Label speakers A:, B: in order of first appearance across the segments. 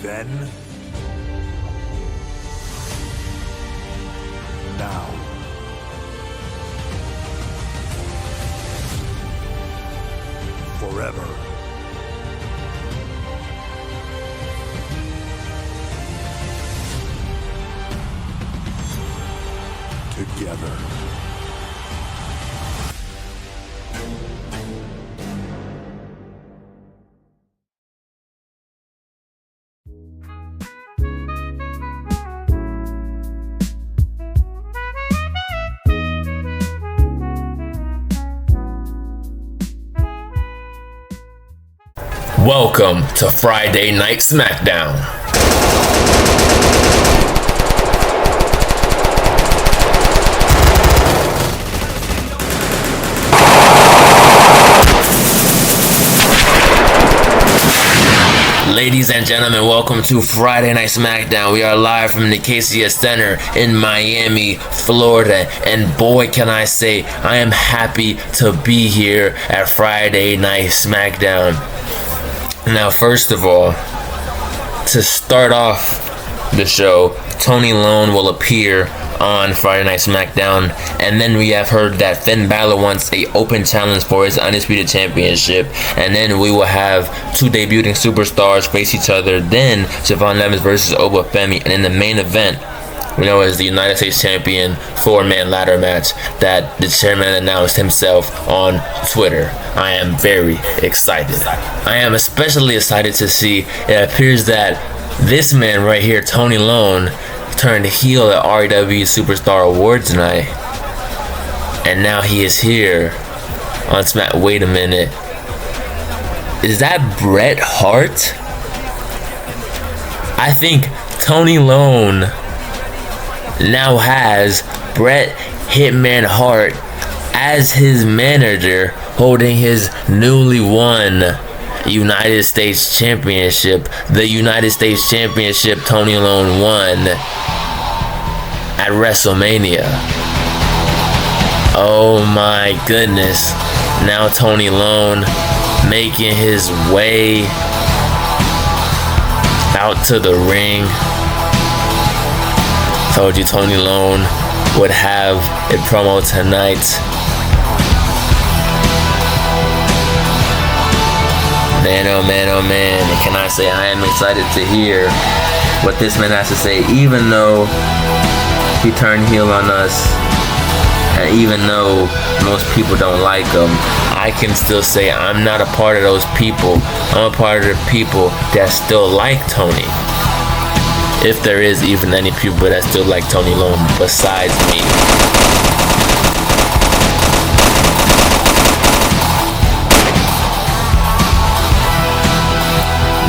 A: Then, now, forever. Together.
B: Welcome to Friday Night SmackDown. Ladies and gentlemen, welcome to Friday Night SmackDown. We are live from the KCS Center in Miami, Florida. And boy, can I say, I am happy to be here at Friday Night SmackDown. Now, first of all, to start off the show, Tony Lone will appear on Friday Night SmackDown, and then we have heard that Finn Balor wants a open challenge for his Undisputed Championship, and then we will have two debuting superstars face each other, then Siobhan Levens versus Oba Femi, and in the main event, we know as the United States Champion 4-man ladder match that the chairman announced himself on Twitter. I am very excited. I am especially excited to see, it appears that this man right here, Tony Lone, turned heel at REW Superstar Awards night, and now he is here on Smack. Wait a minute, is that Bret Hart? I think Tony Lone now has Bret Hitman Hart as his manager, holding his newly won United States Championship. The United States Championship Tony Lone won at WrestleMania. Oh my goodness. Now Tony Lone making his way out to the ring. Told you Tony Lone would have a promo tonight. Man, oh man, oh man. Can I say I am excited to hear what this man has to say, even though he turned heel on us, and even though most people don't like him, I can still say I'm not a part of those people. I'm a part of the people that still like Tony. If there is even any people that still like Tony Lone besides me.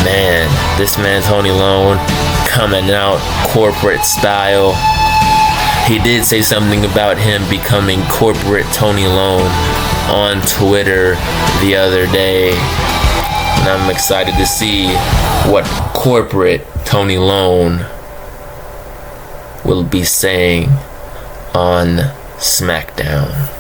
B: Man, this man Tony Lone coming out corporate style. He did say something about him becoming corporate Tony Lone on Twitter the other day. And I'm excited to see what corporate Tony Lone will be saying on SmackDown.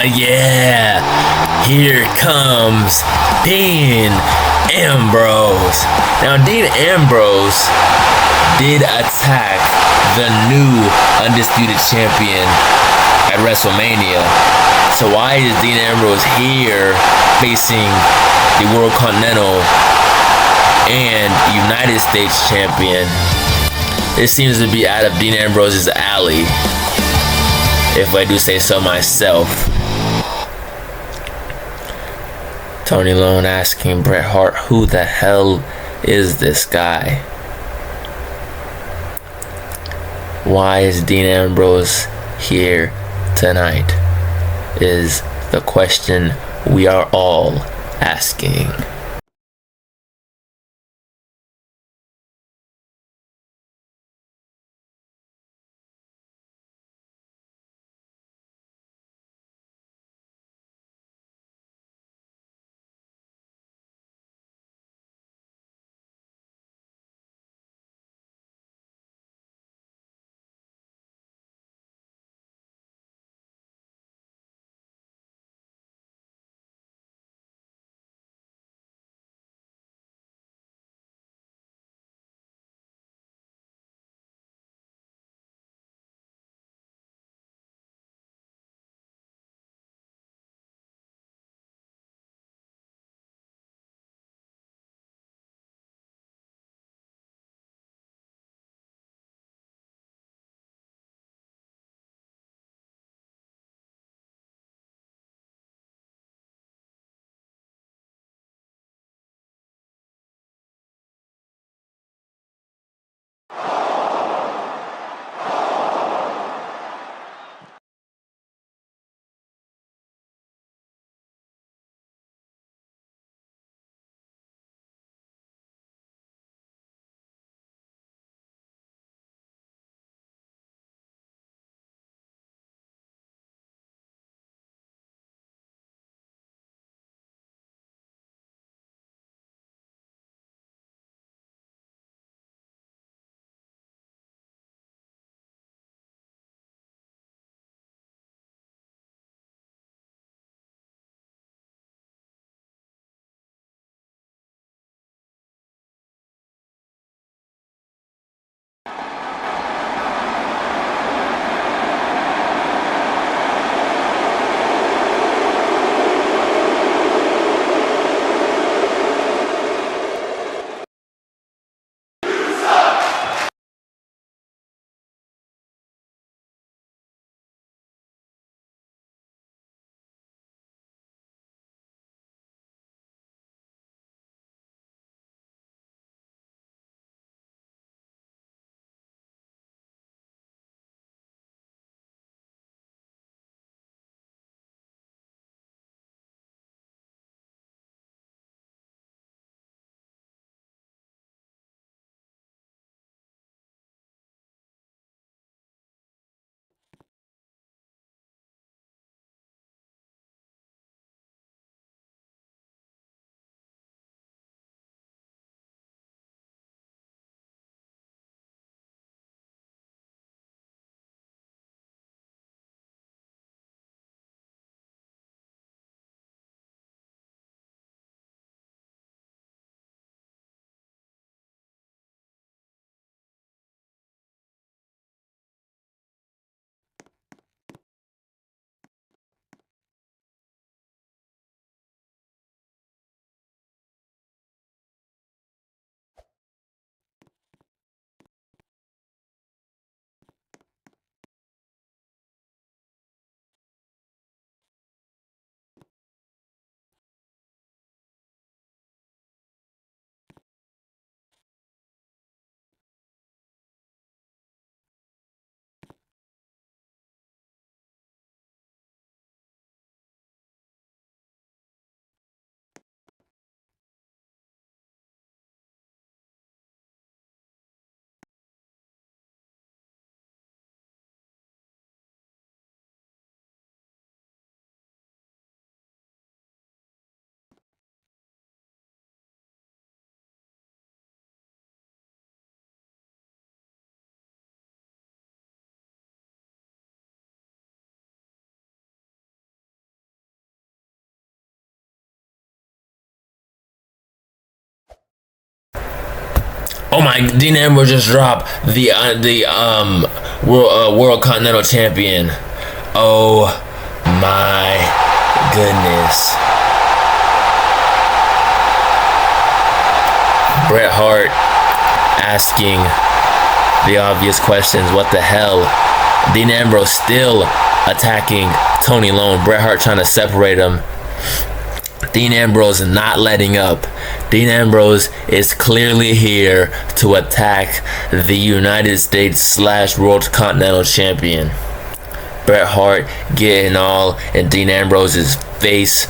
B: Yeah, here comes Dean Ambrose. Now, Dean Ambrose did attack the new undisputed champion at WrestleMania. So why is Dean Ambrose here facing the World Continental and United States champion? This seems to be out of Dean Ambrose's alley, if I do say so myself. Tony Lone asking Bret Hart, who the hell is this guy? Why is Dean Ambrose here tonight? Is the question we are all asking. Oh my! Dean Ambrose just dropped the World Continental Champion. Oh my goodness! Bret Hart asking the obvious questions. What the hell? Dean Ambrose still attacking Tony Lone. Bret Hart trying to separate him. Dean Ambrose not letting up. Dean Ambrose is clearly here to attack the United States / World Continental Champion. Bret Hart getting all in Dean Ambrose's face.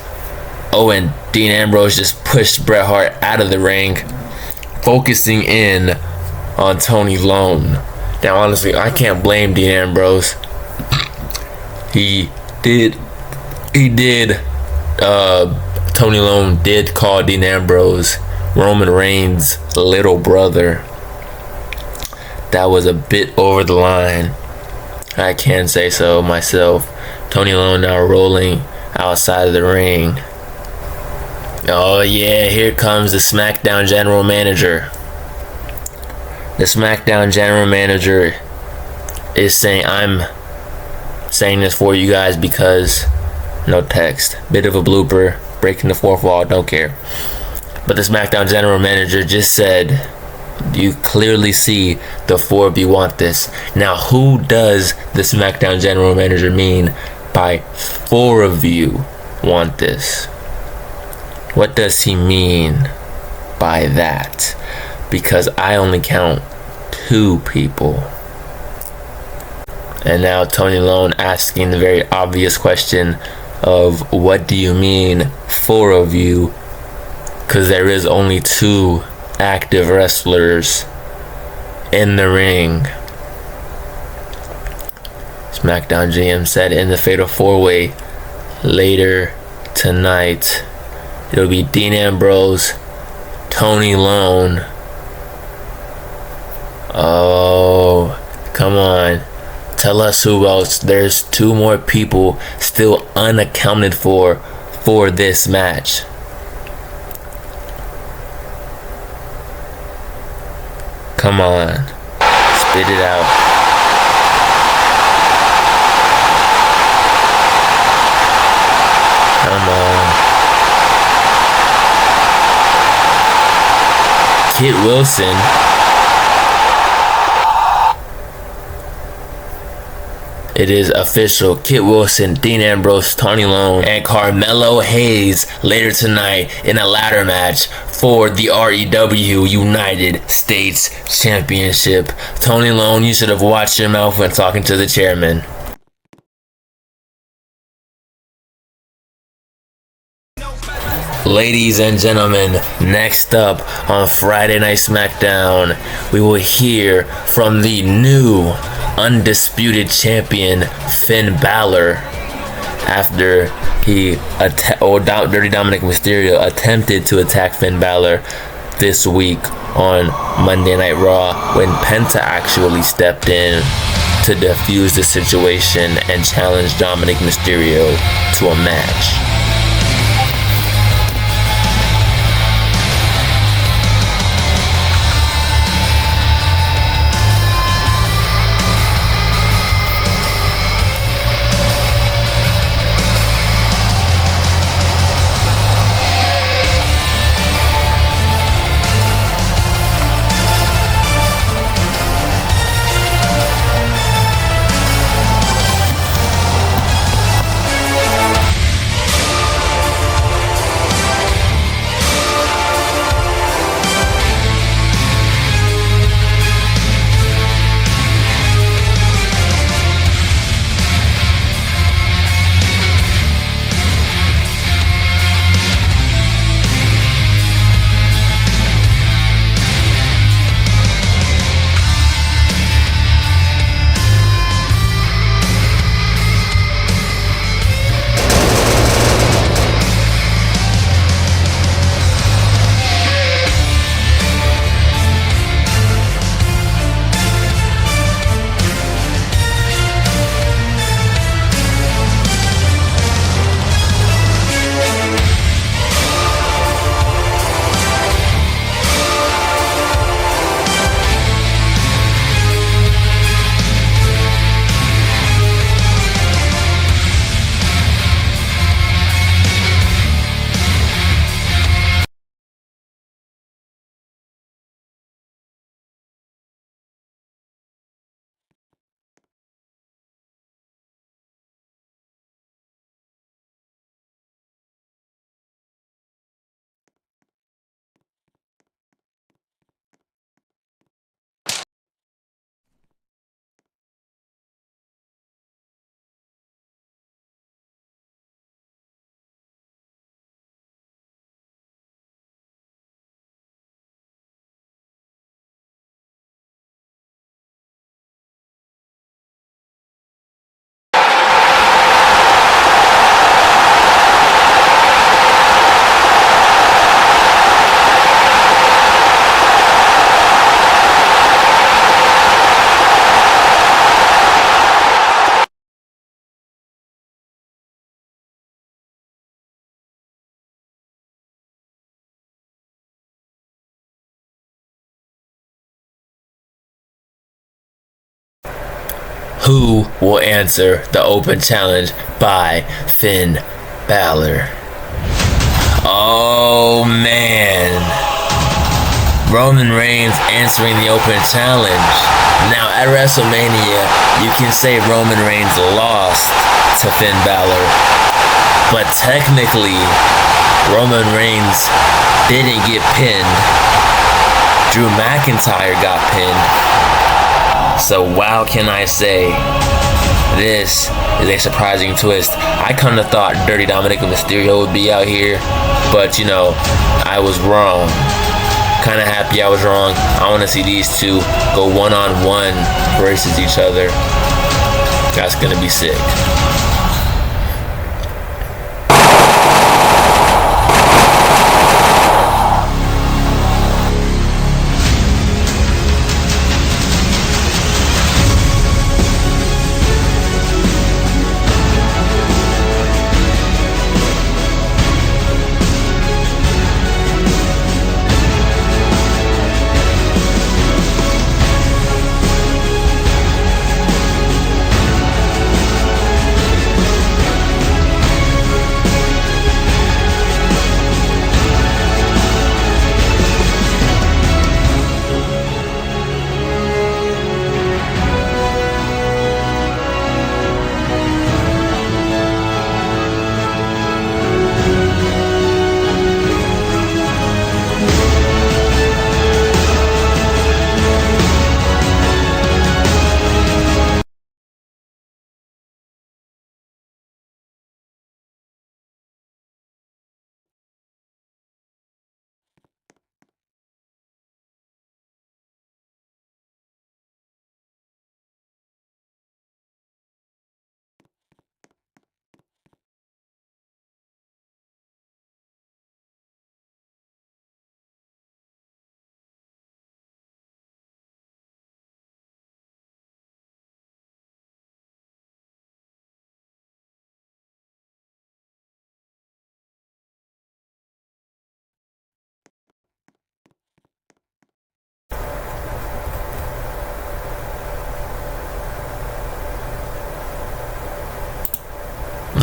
B: Oh, and Dean Ambrose just pushed Bret Hart out of the ring, focusing in on Tony Lone. Now, honestly, I can't blame Dean Ambrose. Tony Lone did call Dean Ambrose Roman Reigns' little brother. That was a bit over the line. I can say so myself. Tony Lone now rolling outside of the ring. Oh yeah, here comes the SmackDown General Manager. The SmackDown General Manager is saying, I'm saying this for you guys because no text. Bit of a blooper. Breaking the fourth wall, don't care. But the SmackDown General Manager just said, you clearly see the four of you want this. Now, who does the SmackDown General Manager mean by four of you want this? What does he mean by that? Because I only count 2 people. And now Tony Lone asking the very obvious question of what do you mean 4 of you, because there is only 2 active wrestlers in the ring. SmackDown GM said in the Fatal 4-Way later tonight it'll be Dean Ambrose, Tony Lone. Oh, come on. Tell us who else. There's 2 more people still unaccounted for this match. Come on. Spit it out. Come on. Kit Wilson. It is official. Kit Wilson, Dean Ambrose, Tony Lone, and Carmelo Hayes later tonight in a ladder match for the REW United States Championship. Tony Lone, you should have watched your mouth when talking to the chairman. Ladies and gentlemen, next up on Friday Night SmackDown, we will hear from the new undisputed champion Finn Balor after Dirty Dominic Mysterio attempted to attack Finn Balor this week on Monday Night Raw, when Penta actually stepped in to defuse the situation and challenge Dominic Mysterio to a match. Who will answer the open challenge by Finn Balor? Oh man. Roman Reigns answering the open challenge. Now at WrestleMania, you can say Roman Reigns lost to Finn Balor, but technically Roman Reigns didn't get pinned. Drew McIntyre got pinned. So wow, can I say, this is a surprising twist. I kind of thought Dirty Dominic and Mysterio would be out here, but you know, I was wrong. Kind of happy I was wrong. I want to see these two go one-on-one versus each other. That's gonna be sick.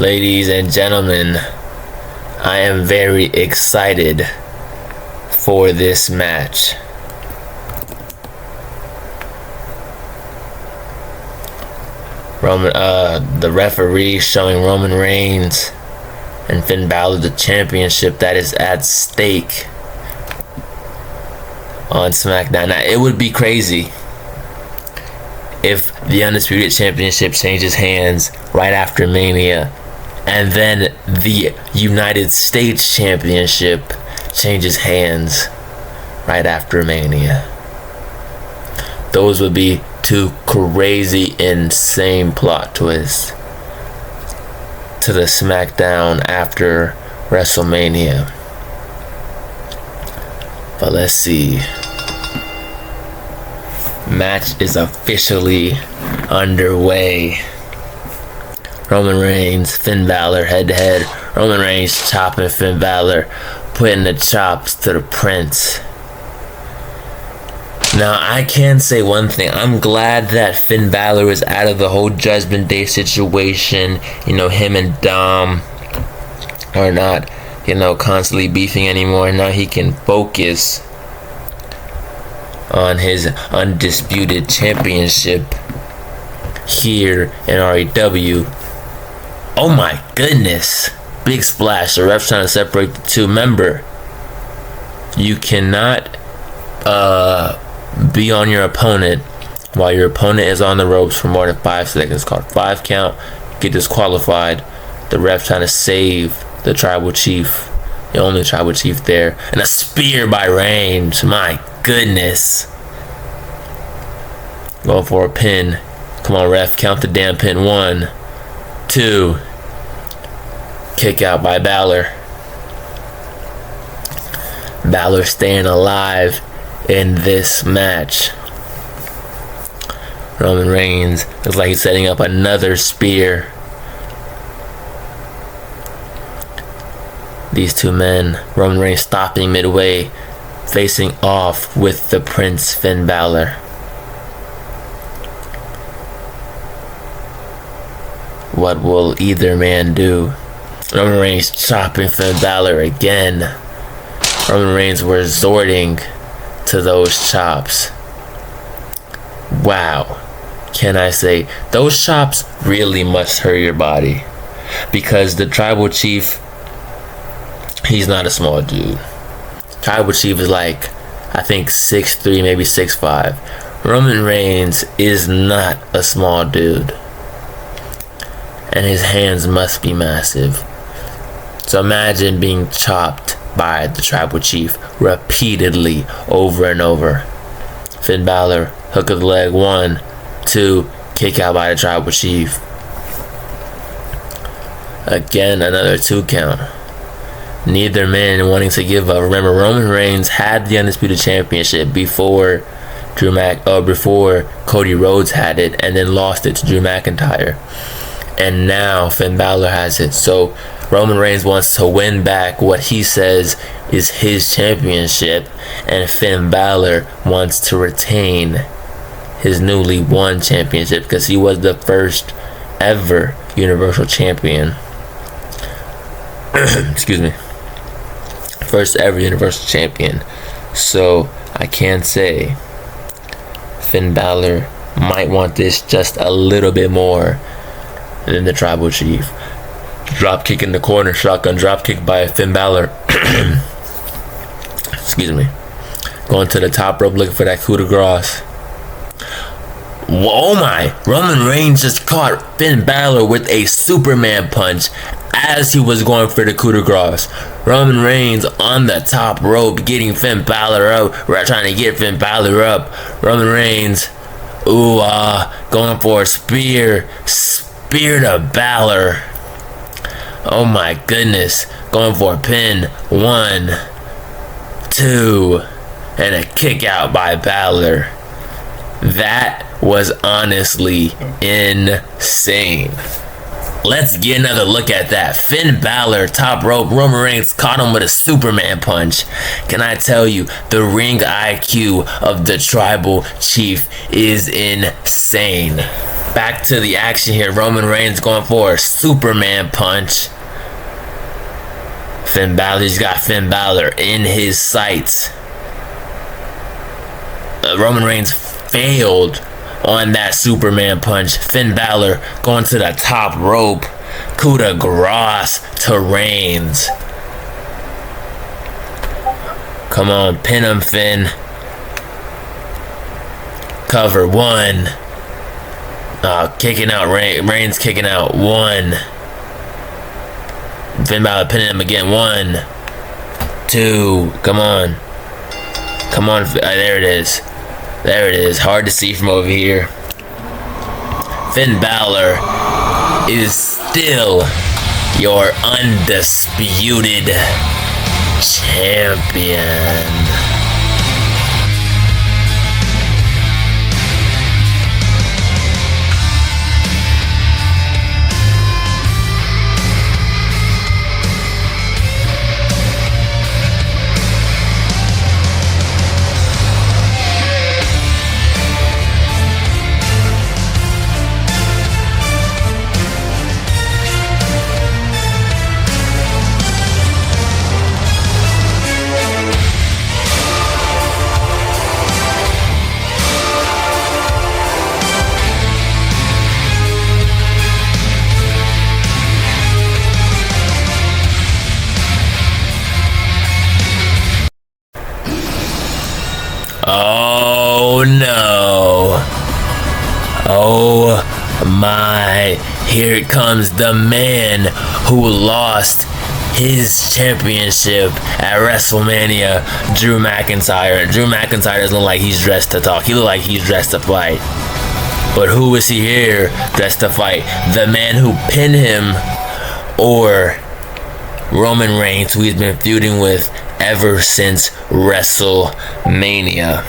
B: Ladies and gentlemen, I am very excited for this match. The referee showing Roman Reigns and Finn Balor the championship that is at stake on SmackDown. Now, it would be crazy if the Undisputed Championship changes hands right after Mania, and then the United States Championship changes hands right after Mania. Those would be two crazy, insane plot twists to the SmackDown after WrestleMania. But let's see. Match is officially underway. Roman Reigns, Finn Balor head to head. Roman Reigns chopping Finn Balor, putting the chops to the Prince. Now, I can say one thing. I'm glad that Finn Balor is out of the whole Judgment Day situation. You know, him and Dom are not, constantly beefing anymore. Now he can focus on his undisputed championship here in REW. Oh my goodness. Big splash. The ref's trying to separate the two. Remember, you cannot be on your opponent while your opponent is on the ropes for more than 5 seconds. It's called 5 count. Get disqualified. The ref trying to save the tribal chief, the only tribal chief there. And a spear by Reigns. My goodness. Going for a pin. Come on, ref. Count the damn pin. 1, 2. Kick out by Balor. Balor staying alive in this match. Roman Reigns looks like he's setting up another spear. These two men, Roman Reigns stopping midway, facing off with the Prince Finn Balor. What will either man do? Roman Reigns chopping Finn Balor again. Roman Reigns resorting to those chops. Wow. Can I say, those chops really must hurt your body. Because the tribal chief, he's not a small dude. Tribal chief is like, I think 6'3", maybe 6'5". Roman Reigns is not a small dude. And his hands must be massive. So imagine being chopped by the tribal chief repeatedly over and over. Finn Balor, hook of the leg, 1, 2, kick out by the tribal chief. Again, another 2 count. Neither man wanting to give up. Remember, Roman Reigns had the Undisputed Championship before before Cody Rhodes had it, and then lost it to Drew McIntyre. And now Finn Balor has it. So Roman Reigns wants to win back what he says is his championship, and Finn Balor wants to retain his newly won championship because he was the first ever Universal Champion. Excuse me. First ever Universal Champion. So I can say Finn Balor might want this just a little bit more than the tribal chief. Drop kick in the corner, shotgun drop kick by Finn Balor. Excuse me. Going to the top rope looking for that coup de grace. Oh my! Roman Reigns just caught Finn Balor with a Superman punch as he was going for the coup de grace. Roman Reigns on the top rope getting Finn Balor up. We're trying to get Finn Balor up. Roman Reigns, going for a spear to Balor. Oh my goodness. Going for a pin. 1, 2, and a kick out by Balor. That was honestly insane. Let's get another look at that. Finn Balor, top rope. Roman Reigns caught him with a Superman punch. Can I tell you, the ring IQ of the tribal chief is insane. Back to the action here. Roman Reigns going for a Superman punch. Finn Balor's got Finn Balor in his sights. Roman Reigns failed on that Superman punch. Finn Balor going to the top rope. Coup de grace to Reigns. Come on, pin him, Finn. Cover 1. Kicking out Reigns kicking out 1. Finn Balor pinning him again. 1, 2. Come on. Come on. There it is. There it is. Hard to see from over here. Finn Balor is still your undisputed champion. Oh no. Oh my. Here comes the man who lost his championship at WrestleMania, Drew McIntyre. Drew McIntyre doesn't look like he's dressed to talk. He looks like he's dressed to fight. But who is he here dressed to fight? The man who pinned him, or Roman Reigns, who he's been feuding with ever since WrestleMania?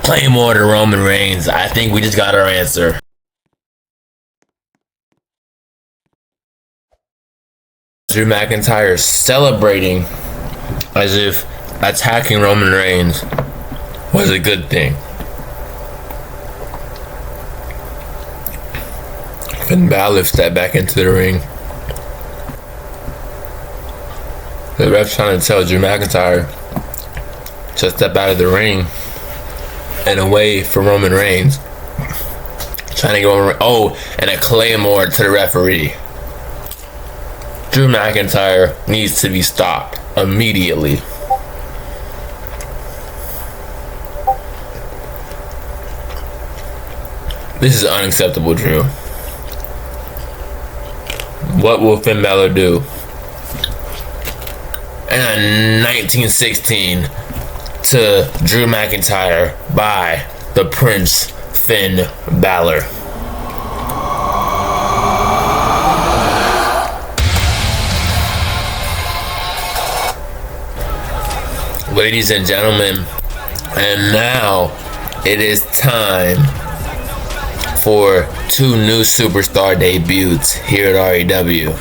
B: Claymore to Roman Reigns. I think we just got our answer. Drew McIntyre celebrating as if attacking Roman Reigns was a good thing. Finn Balor stepped back into the ring. The ref's trying to tell Drew McIntyre to step out of the ring and away from Roman Reigns. Trying to go, and a Claymore to the referee. Drew McIntyre needs to be stopped immediately. This is unacceptable, Drew. What will Finn Balor do? And 1916 to Drew McIntyre by the Prince Finn Balor. Ladies and gentlemen, and now it is time for two new superstar debuts here at REW.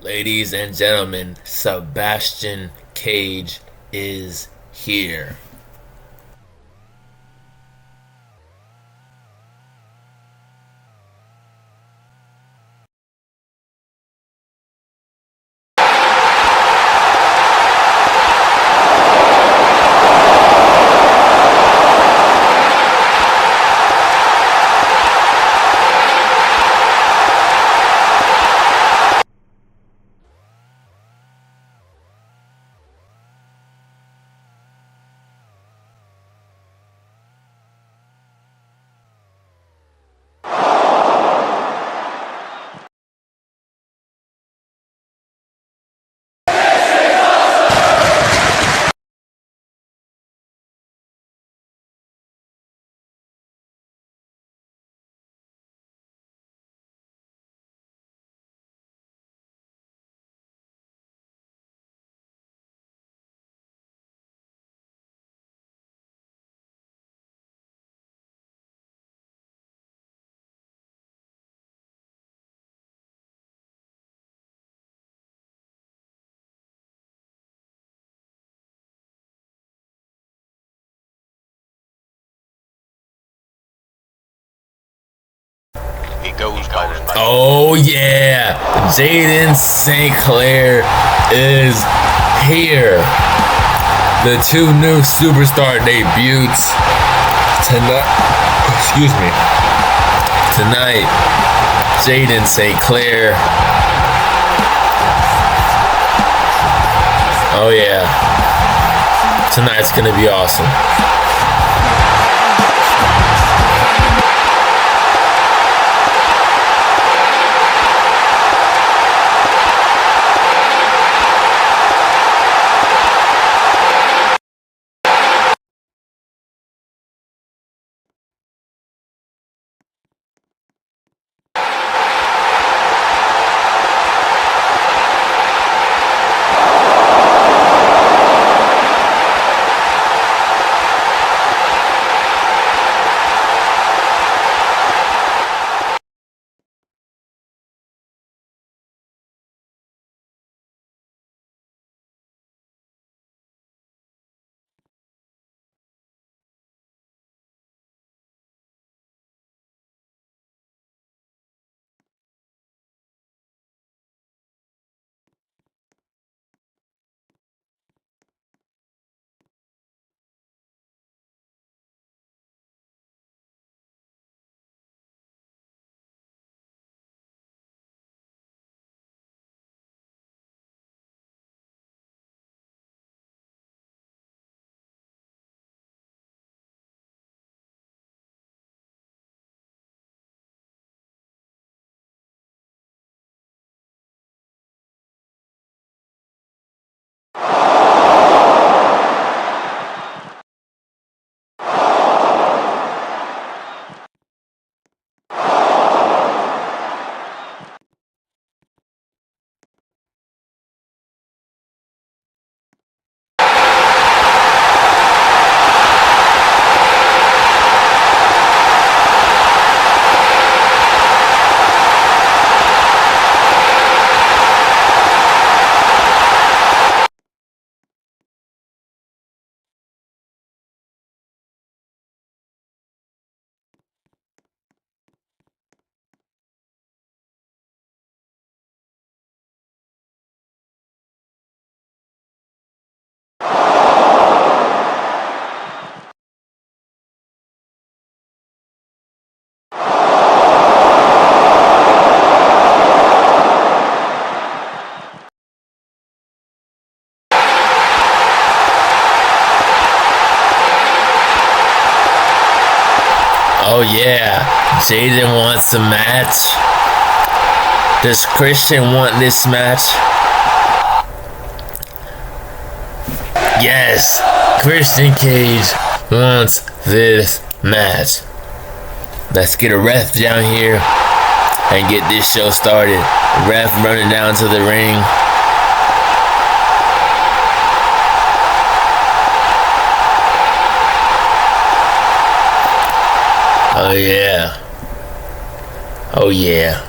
B: Ladies and gentlemen, Sebastian Cage is here. Oh yeah, Jaden St. Clair is here. The two new superstar debuts tonight. Excuse me. Tonight, Jaden St. Clair. Oh yeah, tonight's gonna be awesome. Oh yeah, Jaden wants a match. Does Christian want this match? Yes, Christian Cage wants this match. Let's get a ref down here and get this show started. Ref running down to the ring. Oh yeah. Oh yeah.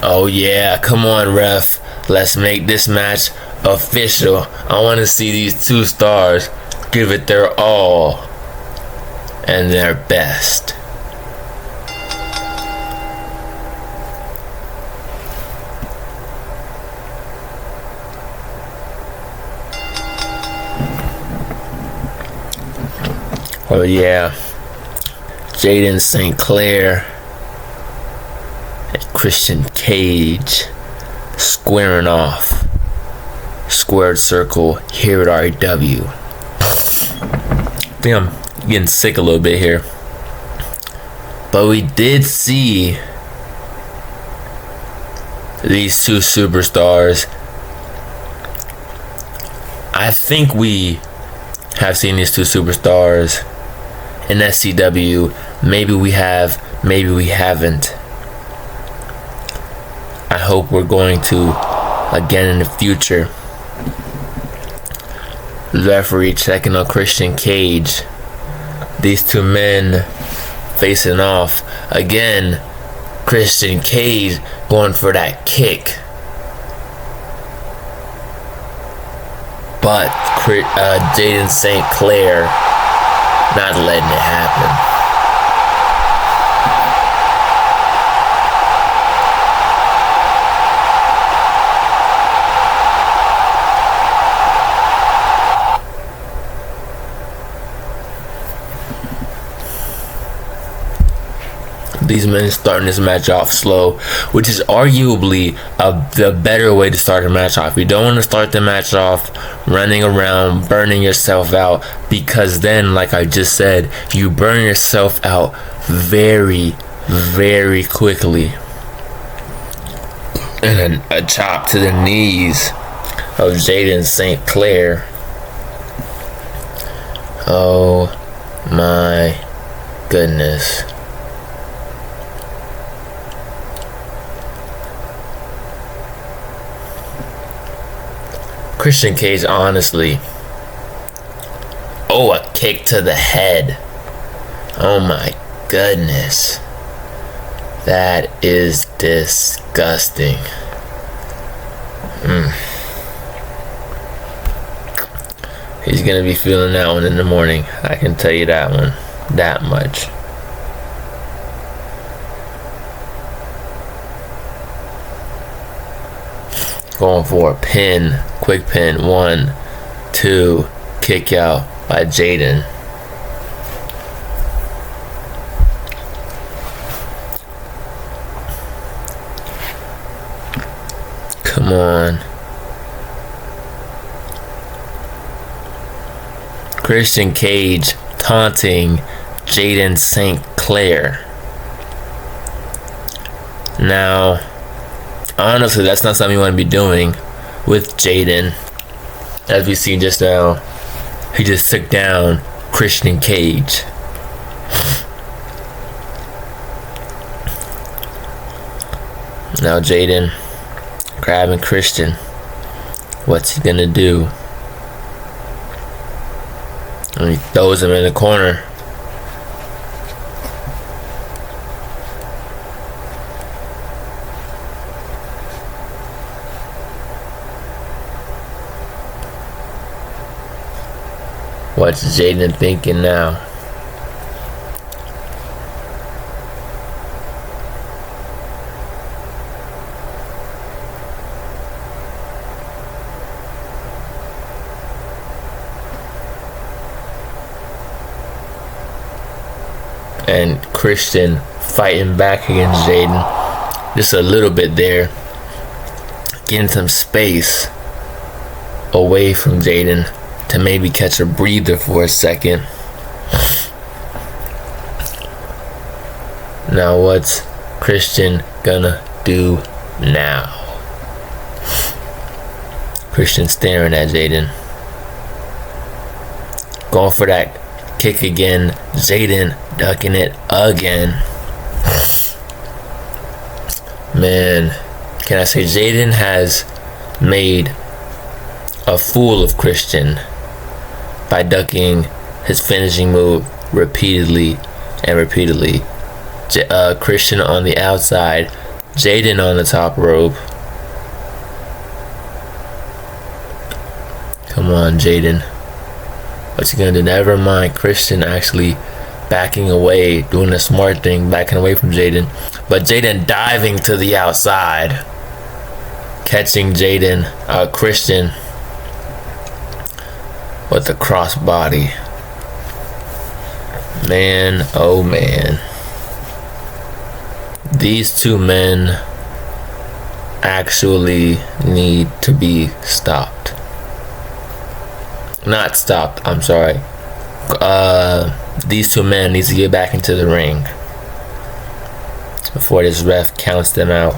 B: Oh yeah, come on ref. Let's make this match official. I want to see these two stars give it their all and their best. Oh yeah, Jaden St. Clair and Christian Cage squaring off. Squared circle here at REW. I think I'm getting sick a little bit here. But we did see these two superstars. I think we have seen these two superstars in SCW. Maybe we have, maybe we haven't. I hope we're going to again in the future. Referee checking on Christian Cage. These two men facing off. Again, Christian Cage going for that kick. But Jaden St. Clair not letting it happen. These men starting this match off slow, which is arguably the better way to start a match off. You don't want to start the match off running around, burning yourself out, because then, like I just said, you burn yourself out very, very quickly. And a chop to the knees of Jaden St. Clair. Oh my goodness. Christian Cage, honestly. Oh, a kick to the head. Oh my goodness. That is disgusting. He's gonna be feeling that one in the morning. I can tell you that one. That much. Going for a pin. Quick pin. 1, 2. Kick out by Jaden. Come on. Christian Cage taunting Jaden St. Clair. Now, honestly, that's not something you want to be doing with Jaden. As we see just now, he just took down Christian Cage. Now Jaden grabbing Christian. What's he gonna do? And he throws him in the corner. What's Jaden thinking now? And Christian fighting back against Jaden. Just a little bit there. getting some space away from Jaden to maybe catch a breather for a second. Now what's Christian gonna do now? Christian staring at Jaden. Going for that kick again. Jaden ducking it again. Man, can I say Jaden has made a fool of Christian by ducking his finishing move repeatedly and repeatedly. Christian on the outside, Jaden on the top rope. Come on, Jaden. What you gonna do? Never mind. Christian actually backing away, doing the smart thing, backing away from Jaden. But Jaden diving to the outside, catching Christian with the crossbody. Man, oh man. These two men actually need to be stopped. Not stopped, I'm sorry. These two men need to get back into the ring before this ref counts them out.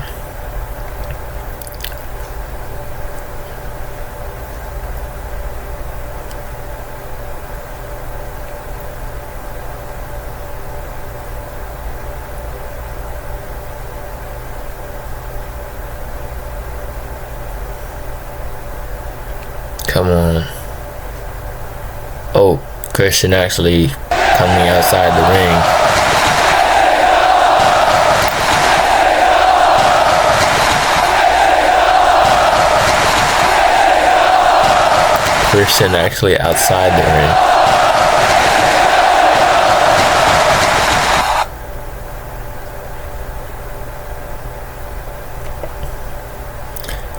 B: Come on. Oh, Christian actually coming outside the ring. Christian actually outside the ring.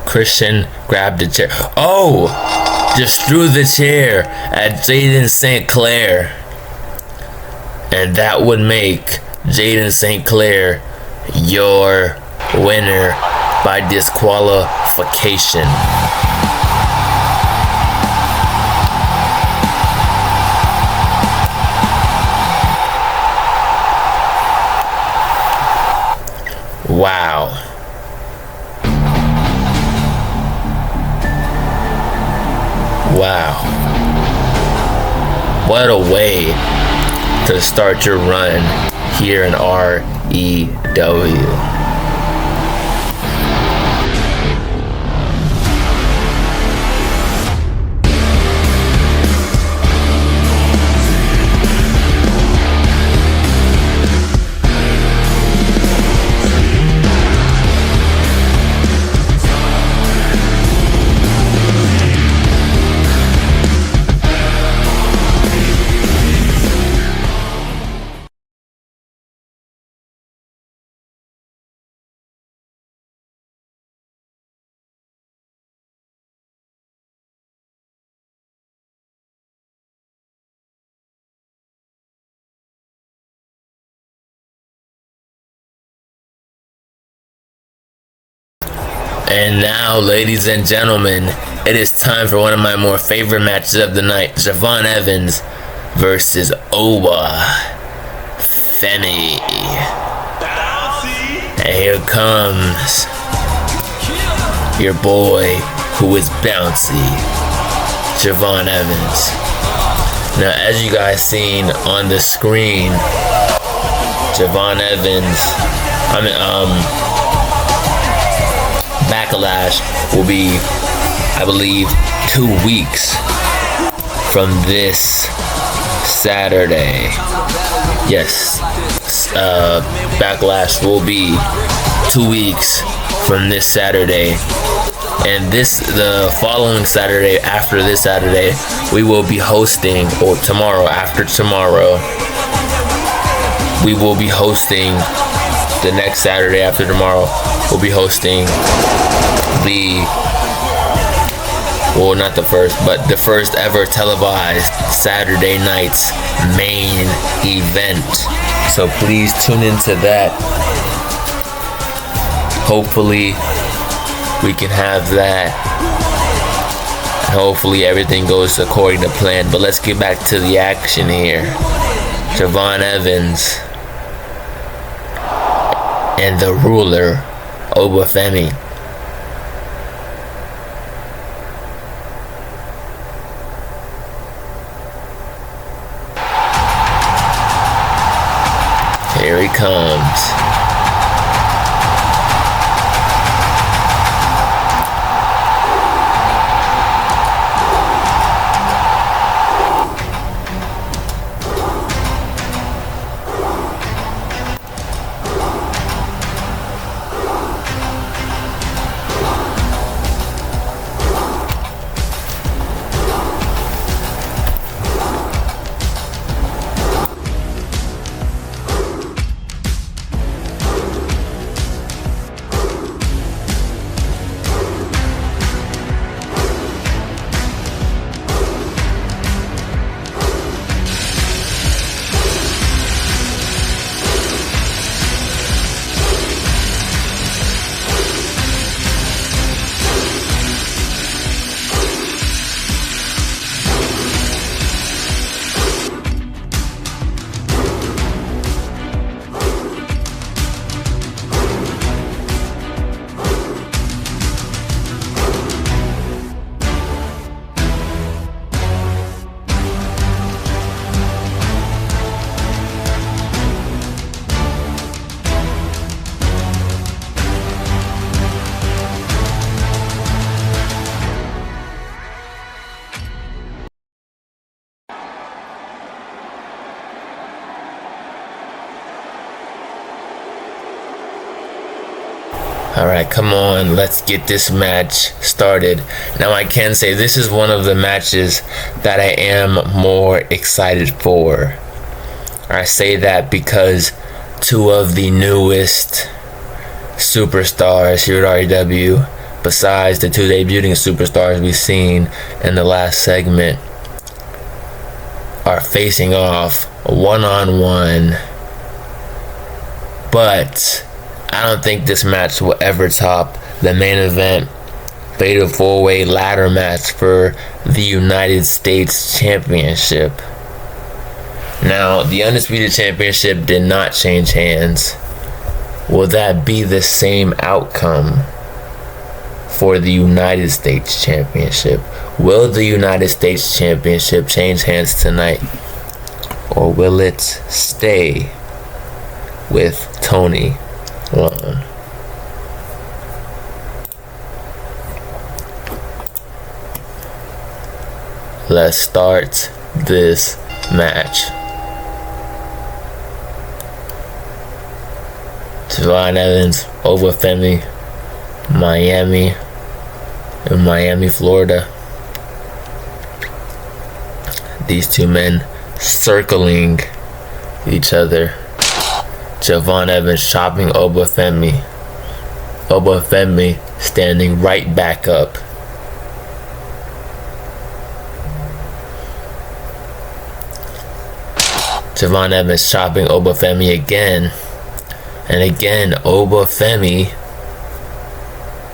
B: Christian grabbed the chair. Oh! Just threw the chair at Jaden St. Clair. And that would make Jaden St. Clair your winner by disqualification. Wow. Wow. What a way to start your run here in REW. And now, ladies and gentlemen, it is time for one of my more favorite matches of the night. Javon Evans versus Oba Femi. And here comes your boy who is bouncy, Javon Evans. Now, as you guys seen on the screen, Javon Evans, Backlash will be, I believe, 2 weeks from this Saturday. Yes, Backlash will be 2 weeks from this Saturday. And the following Saturday, after this Saturday, we will be hosting, or tomorrow, after tomorrow, we will be hosting the next Saturday after tomorrow. We'll be hosting not the first, but the first ever televised Saturday night's main event. So please tune into that. Hopefully we can have that. And hopefully everything goes according to plan. But let's get back to the action here. Javon Evans and the ruler, Obafemi. Here he comes. Alright, come on, let's get this match started. Now I can say this is one of the matches that I am more excited for. I say that because two of the newest superstars here at REW, besides the two debuting superstars we've seen in the last segment, are facing off one-on-one. But I don't think this match will ever top the main event fatal 4-way ladder match for the United States Championship. Now, the Undisputed Championship did not change hands. Will that be the same outcome for the United States Championship? Will the United States Championship change hands tonight? Or will it stay with Tony Khan? Let's start this match. Javon Evans, Obafemi, Miami, in Miami, Florida. These two men circling each other. Javon Evans chopping Obafemi. Obafemi standing right back up. Javon Evans chopping Obafemi again. And again, Obafemi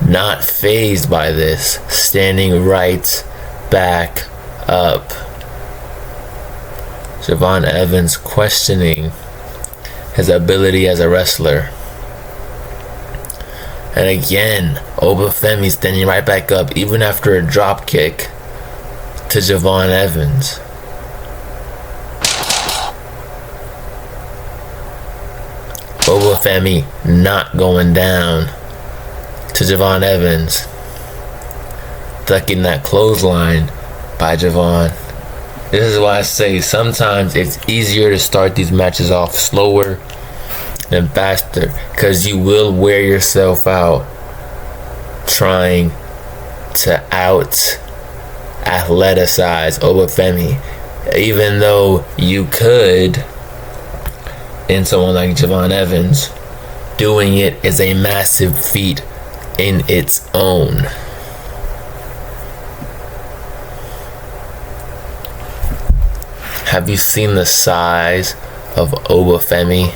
B: not fazed by this, standing right back up. Javon Evans questioning his ability as a wrestler. And again, Obafemi standing right back up, even after a drop kick to Javon Evans. Obafemi not going down to Javon Evans, ducking that clothesline by Javon. This is why I say sometimes it's easier to start these matches off slower than faster, because you will wear yourself out trying to out athleticize Obafemi, even though you could. In someone like Javon Evans, doing it is a massive feat in its own. Have you seen the size of Obafemi?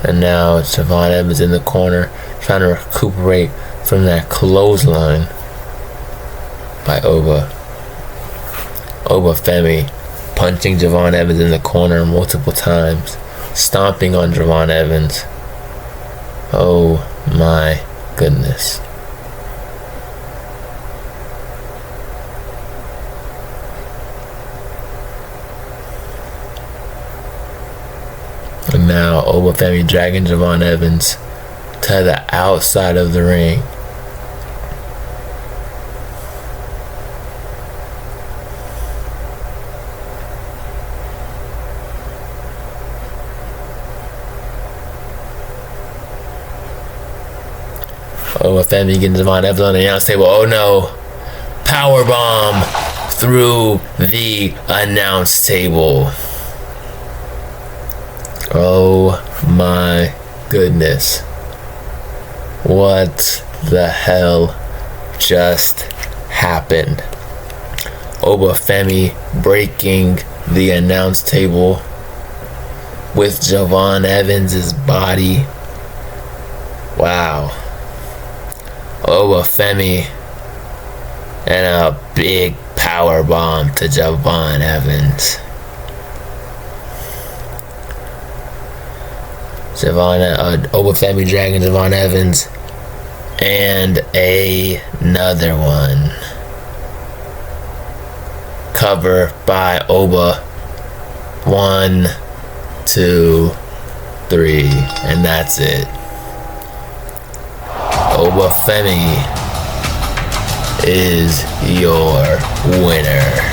B: And now Javon Evans in the corner. trying to recuperate from that clothesline by Oba. Oba Femi punching Javon Evans in the corner multiple times, stomping on Javon Evans. Oh my goodness. And now Oba Femi dragging Javon Evans to the outside of the ring. Oba Femi getting Javon Evans on the announce table. Oh no! Powerbomb through the announce table. Oh my goodness. What the hell just happened? Oba Femi breaking the announce table with Javon Evans' body. Wow. Oba Femi and a big power bomb to Javon Evans. Oba Femi dragging Javon Evans, and another one. Cover by Oba. 1, 2, 3, and that's it. Oba Femi is your winner.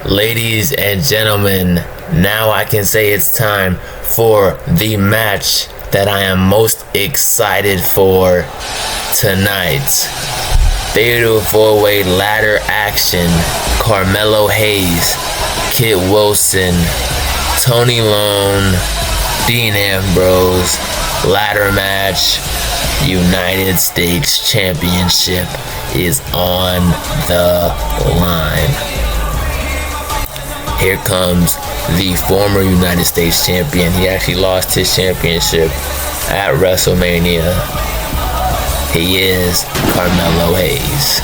B: Ladies and gentlemen, now I can say it's time for the match that I am most excited for tonight. Fatal 4-way ladder action. Carmelo Hayes, Kit Wilson, Tony Lone, Dean Ambrose, ladder match. United States Championship is on the line. Here comes the former United States champion. He actually lost his championship at WrestleMania. He is Carmelo Hayes.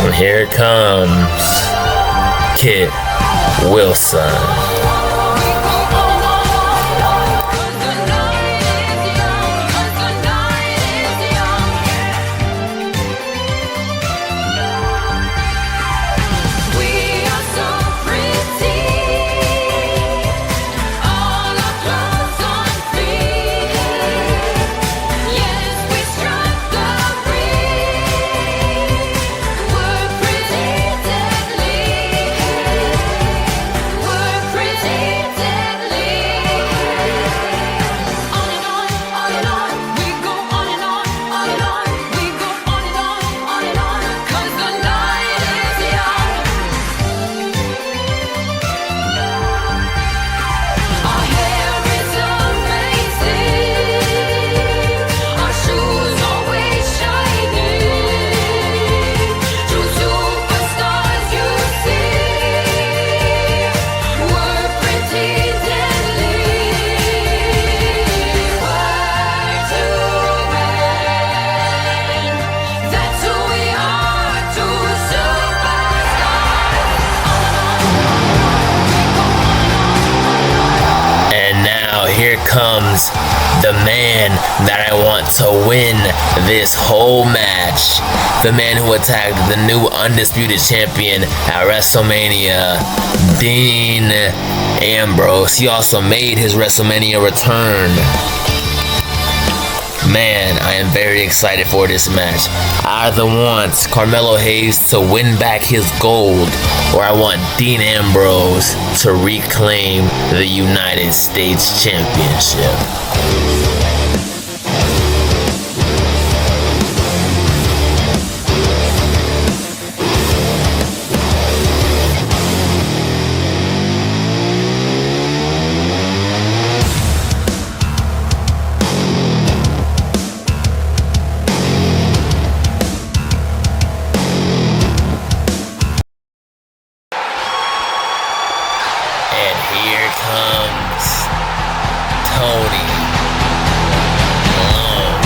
B: And here comes Kit Wilson. comes the man that I want to win this whole match. The man who attacked the new undisputed champion at WrestleMania, Dean Ambrose. He also made his WrestleMania return. Man, I am very excited for this match. I either want Carmelo Hayes to win back his gold, or I want Dean Ambrose to reclaim the United States Championship. And here comes Tony Long.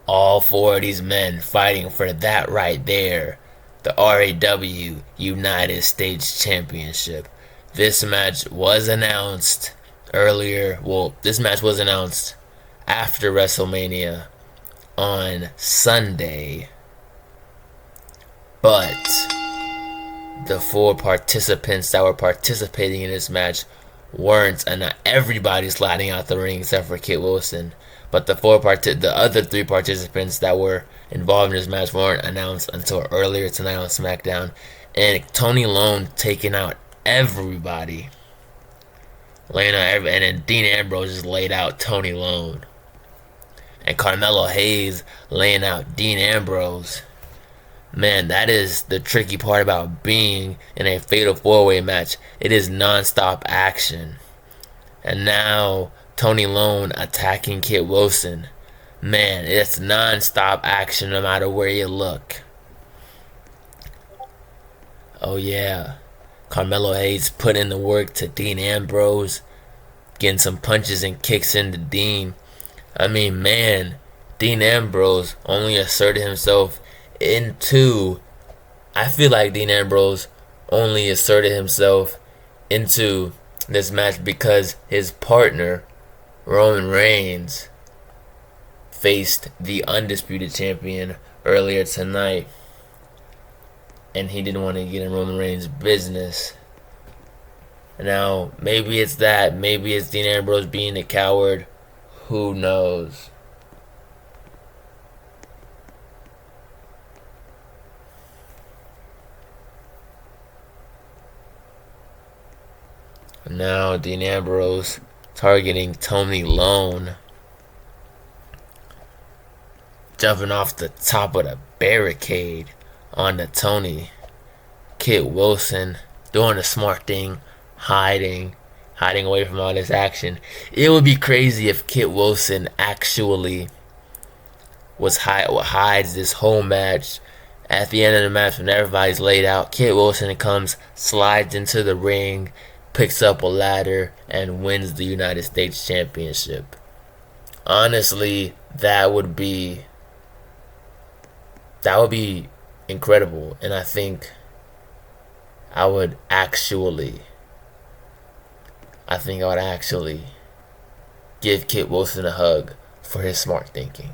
B: All four of these men fighting for that right there, the REW United States Championship. This match was announced earlier. Well, this match was announced after WrestleMania on Sunday. But the four participants that were participating in this match weren't, and not everybody's sliding out the ring except for Kit Wilson. But the other three participants that were involved in this match weren't announced until earlier tonight on SmackDown. And Tony Long taking out everybody, and then Dean Ambrose just laid out Tony Long, and Carmelo Hayes laying out Dean Ambrose. Man, that is the tricky part about being in a fatal four-way match. It is non-stop action. And now Tony Long attacking Kit Wilson. Man, it's non-stop action no matter where you look. Oh yeah, Carmelo Hayes put in the work to Dean Ambrose, getting some punches and kicks into Dean. I mean, man, Dean Ambrose only asserted himself I feel like Dean Ambrose only asserted himself into this match because his partner, Roman Reigns, faced the undisputed champion earlier tonight, and he didn't want to get in Roman Reigns' business. Now, maybe it's that. Maybe it's Dean Ambrose being a coward. Who knows? Now Dean Ambrose targeting Tony Long, jumping off the top of the barricade onto Tony. Kit Wilson doing the smart thing, hiding away from all this action. It would be crazy if Kit Wilson actually hides this whole match. At the end of the match, when everybody's laid out, Kit Wilson comes, slides into the ring, picks up a ladder, and wins the United States Championship. Honestly, that would be incredible, and I think I would actually give Kit Wilson a hug for his smart thinking.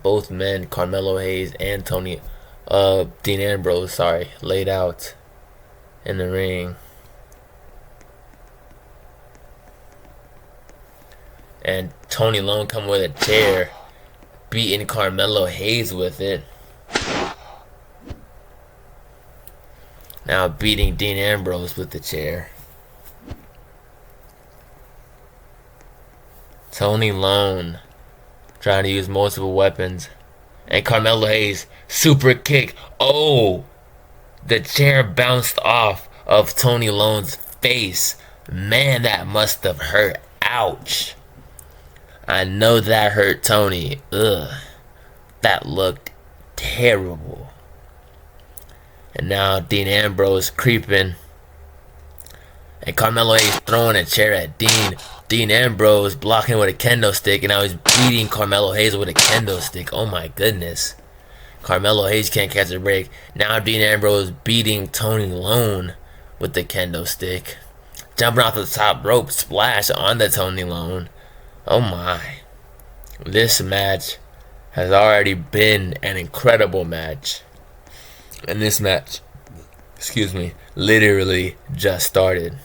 B: Both men, Carmelo Hayes and Dean Ambrose, laid out in the ring. And Tony Lone coming with a chair, beating Carmelo Hayes with it. Now beating Dean Ambrose with the chair. Tony Lone trying to use multiple weapons. And Carmelo Hayes, super kick. Oh! The chair bounced off of Tony Lone's face. Man, that must have hurt. Ouch. I know that hurt Tony. Ugh. That looked terrible. And now Dean Ambrose creeping. And Carmelo Hayes throwing a chair at Dean. Dean Ambrose blocking with a kendo stick. And now he's beating Carmelo Hayes with a kendo stick. Oh my goodness. Carmelo Hayes can't catch a break. Now Dean Ambrose beating Tony Lone with the kendo stick. Jumping off the top rope. Splash on the Tony Lone. Oh my. This match has already been an incredible match. And this match, literally just started.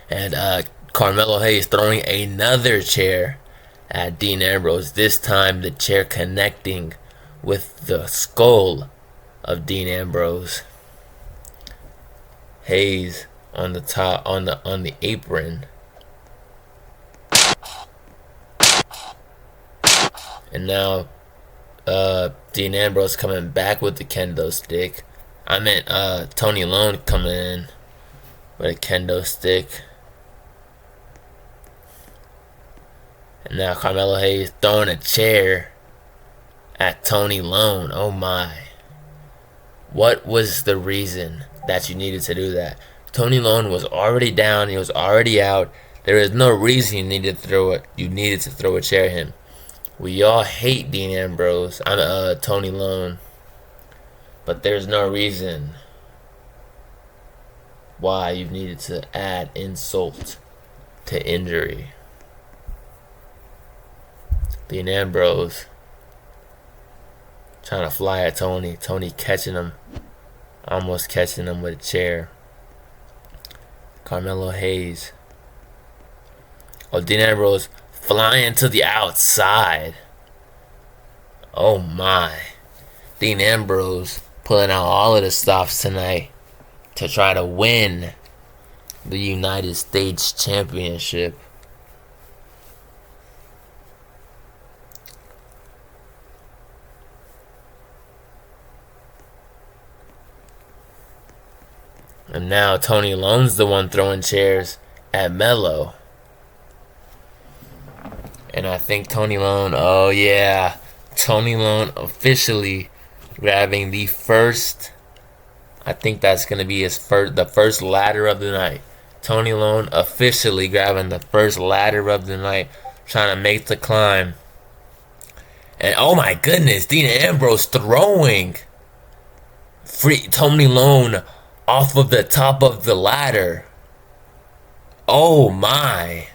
B: And Carmelo Hayes throwing another chair at Dean Ambrose. This time the chair connecting with the skull of Dean Ambrose. Hayes on the top on the apron. And now Dean Ambrose coming back with the kendo stick. I meant Tony Lone coming in with a kendo stick. And now Carmelo Hayes throwing a chair at Tony Lone. Oh my. What was the reason that you needed to do that? Tony Lone was already down. He was already out. There is no reason you needed to throw it. You needed to throw a chair at him. We all hate Dean Ambrose. Tony Lone. But there's no reason why you needed to add insult to injury. Dean Ambrose trying to fly at Tony. Tony catching him. Almost catching him with a chair. Carmelo Hayes. Oh, Dean Ambrose flying to the outside. Oh my. Dean Ambrose pulling out all of the stops tonight to try to win the United States Championship. And now Tony Lone's the one throwing chairs at Melo. And I think Tony Lone, oh yeah, Tony Lone officially grabbing the first, I think that's going to be the first ladder of the night. Tony Lone officially grabbing the first ladder of the night, trying to make the climb. And oh my goodness, Dean Ambrose throwing Tony Lone off of the top of the ladder. Oh my.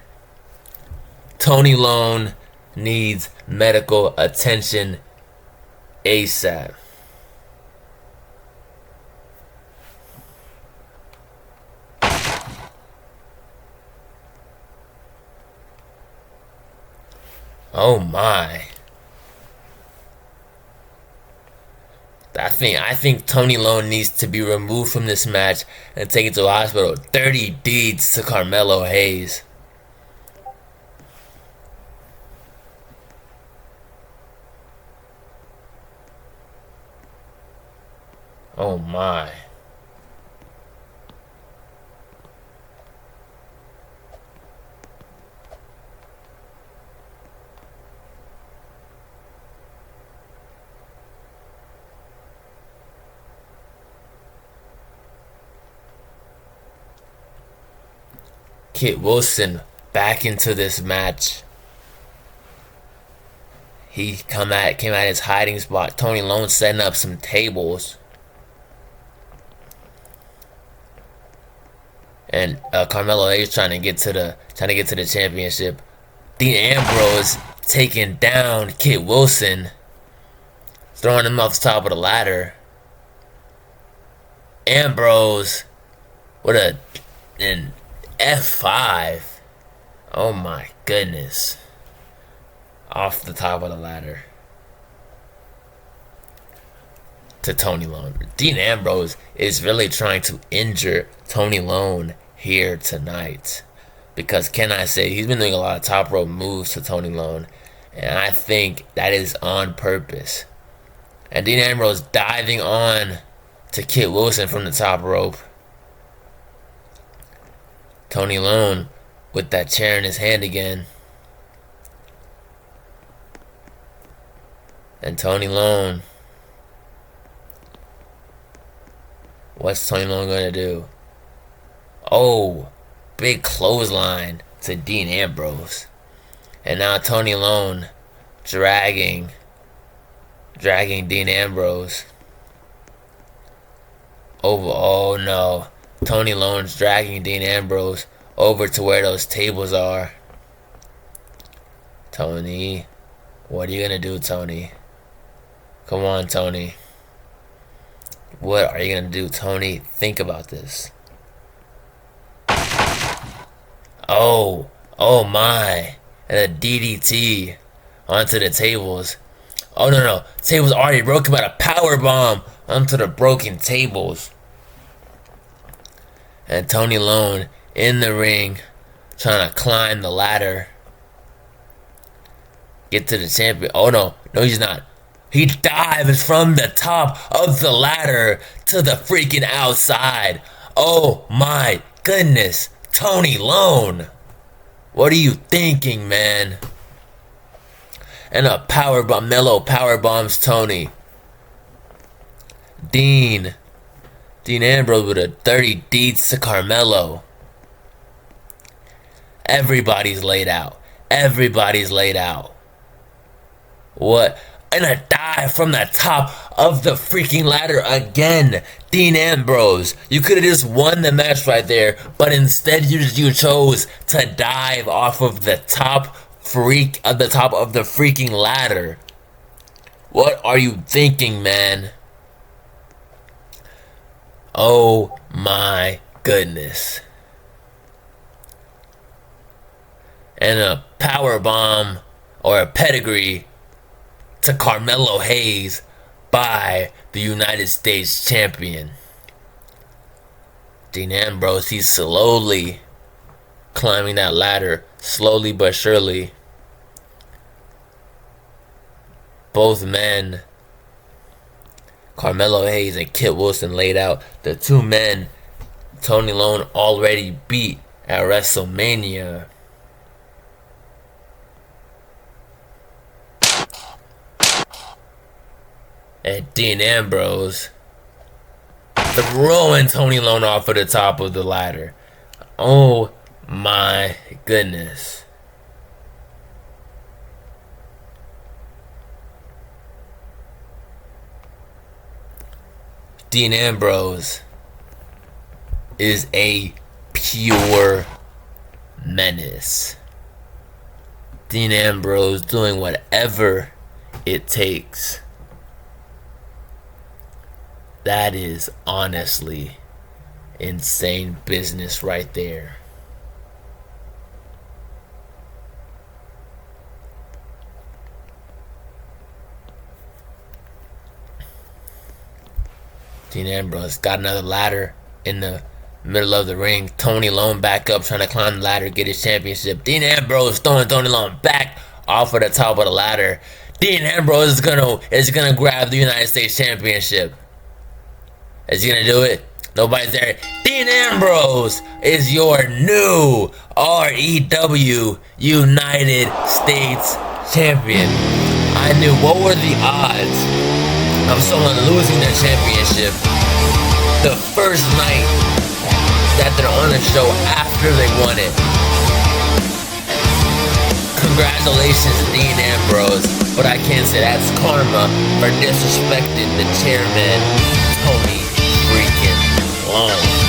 B: Tony Lone needs medical attention ASAP. Oh my. I think Tony Lone needs to be removed from this match and taken to the hospital. 30 deeds to Carmelo Hayes. Oh my. Kit Wilson back into this match. He came at his hiding spot. Tony Lone setting up some tables. And Carmelo Hayes trying to get to the championship. Dean Ambrose taking down Kit Wilson, throwing him off the top of the ladder. Ambrose with an F5. Oh my goodness. Off the top of the ladder. To Tony Lone. Dean Ambrose is really trying to injure Tony Lone here tonight. Because can I say, he's been doing a lot of top rope moves to Tony Lone. And I think that is on purpose. And Dean Ambrose diving on to Kit Wilson from the top rope. Tony Lone with that chair in his hand again. And Tony Lone. What's Tony Lone going to do? Oh, big clothesline to Dean Ambrose. And now Tony Lone dragging Dean Ambrose over. Oh no. Tony Lone's dragging Dean Ambrose over to where those tables are. Tony, what are you going to do, Tony? Come on, Tony. What are you going to do, Tony? Think about this. Oh my. And a DDT onto the tables. Oh, no. Tables already broken by a power bomb onto the broken tables. And Tony Lone in the ring trying to climb the ladder. Get to the champion. Oh, no, he's not. He dives from the top of the ladder to the freaking outside. Oh my goodness. Tony Lone. What are you thinking, man? And a powerbomb. Mello powerbombs Tony. Dean Ambrose with a dirty deeds to Carmelo. Everybody's laid out. What? And a dive from the top of the freaking ladder again. Dean Ambrose, you could have just won the match right there, but instead you chose to dive off of the top of the freaking ladder. What are you thinking, man? Oh my goodness. And a power bomb or a pedigree to Carmelo Hayes by the United States champion. Dean Ambrose, he's slowly climbing that ladder, slowly but surely. Both men, Carmelo Hayes and Kit Wilson, laid out. The two men Tony Lone already beat at WrestleMania. And Dean Ambrose throwing Tony Lone off of the top of the ladder. Oh my goodness. Dean Ambrose is a pure menace. Dean Ambrose doing whatever it takes. That is honestly insane business right there. Dean Ambrose got another ladder in the middle of the ring. Tony Lone back up trying to climb the ladder, get his championship. Dean Ambrose throwing Tony Lone back off of the top of the ladder. Dean Ambrose is gonna grab the United States Championship. Is he gonna do it? Nobody's there. Dean Ambrose is your new REW United States Champion. I knew, what were the odds of someone losing their championship the first night that they're on the show after they won it? Congratulations, Dean Ambrose. But I can't say that's karma for disrespecting the chairman, Tony freaking Lone.